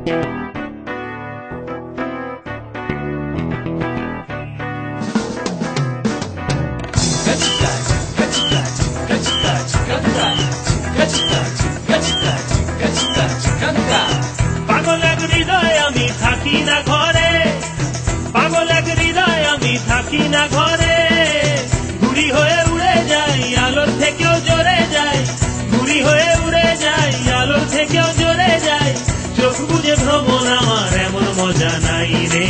পাগল এক হৃদয় আমি থাকি না ঘরে, পাগল এক হৃদয় আমি থাকি না ঘরে, ঘুড়ি হয়ে উড়ে যাই আলোর থেকেও জোরে যাই, ঘুড়ি হয়ে উড়ে যাই আলোর থেকেও জোরে যাই, চোখ বুঝে ভ্রমণ আমার এমন মজা নাই রে।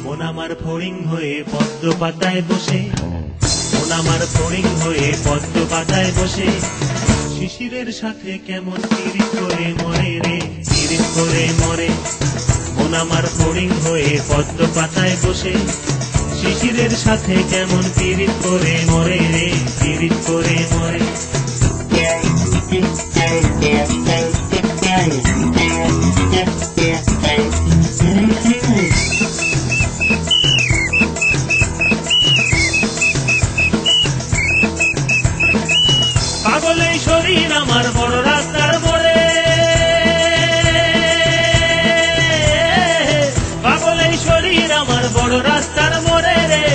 মন আমার ফড়িং হয়ে পদ্ম পাতায় বসে, মন আমার ফড়িং হয়ে পদ্ম পাতায় বসে, শিশিরের সাথে কেমন পিরিত করে মরে রে, পিরিত করে মরে। মন আমার ফড়িং হয়ে পদ্ম পাতায় বসে, শিশিরের সাথে কেমন পিরিত করে মরে রে, পিরিত করে মরে। পাগল এই শরীর আমার বড় রাস্তার মোড়ে, পাগল এই শরীর আমার বড় রাস্তার মোড়ে রে,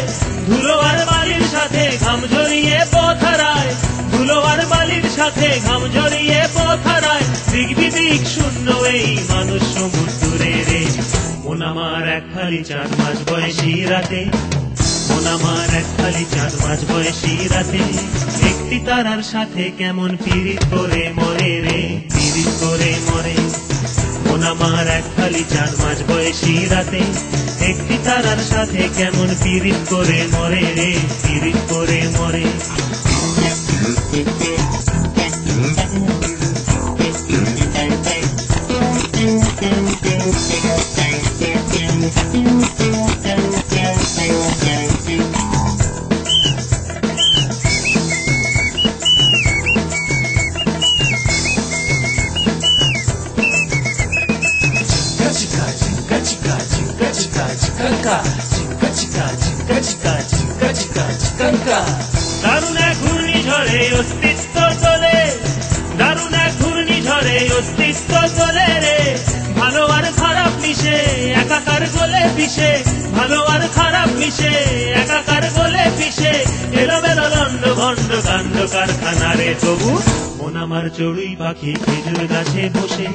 ধুলো আর বালির সাথে ঘাম ঝরিয়ে পথ হারায়, ধুলো আর বালির সাথে ঘাম ঝরিয়ে পথ হারায়, দিক বিদিক শূন্য এই মানুষ সমুদ্রে রে। মন আমার এক খালি 4 মাস বয়সী রাতে, মন আমার এক খালি 4 মাস বয়সী রাতে, একটি তারার সাথে কেমন পিরিত করে মরে রে, পিরিত করে মরে। মন আমার এক খালি 4 মাস বয়সী রাতে, একটি তারার সাথে কেমন পিরিত করে মরে রে, পিরিত করে মরে। দারুণ এক ঘূর্ণিঝড়ে অস্তিত্ব চলে, দারুণ এক ঘূর্ণিঝড়ে অস্তিত্ব চলে রে, ভালো আর খারাপ মিশে একাকার গলে পিষে, ভালো আর খারাপ মিশে একাকার গলে পিষে, এলোমেলো লন্ড ভন্ড কাণ্ড কারখানা রে। তবু মন আমার চড়ুই পাখি খেজুর গাছে বসে,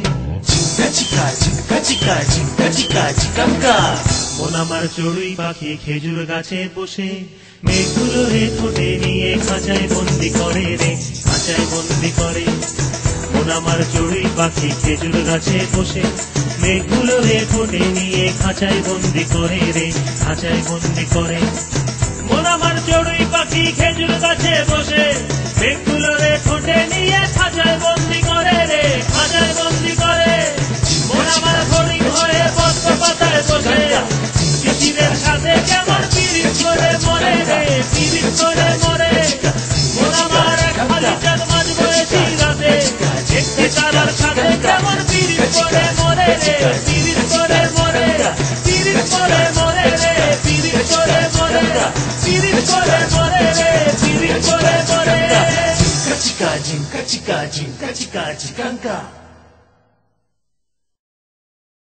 মন আমার চড়ুই পাখি খেজুর গাছে বসে, মেঘগুলো রে ঠোঁটে নিয়ে খাঁচায় বন্দি করে রে, খাঁচায় বন্দি করে। মন আমার চড়ুই পাখি খেজুর গাছে বসে, মেঘগুলো রে ঠোঁটে নিয়ে খাঁচায় বন্দি করে রে, খাঁচায় বন্দি করে। মন আমার চড়ুই পাখি খেজুর গাছে বসে, মেঘগুলো রে ঠোঁটে নিয়ে খাঁচায় বন্দি করে রে, খাঁচায় বন্দি করে। মন আমার ফড়িং হয়ে পদ্ম পাতায় বসে, শিশিরের সাথে কেমন পিরিত করে মরে রে, পিরিত করে মরে। মন আমার এক খালি 4 মাস বয়সী রাতে, একটি তারার সাথে কেমন পিরিত করে মরে রে, পিরিত করে মরে, পিরিত করে মরে রে, পিরিত করে মরে, পিরিত করে মরে রে, পিরিত করে মরে। Jinka chika jinka chika jinka chika chikanka.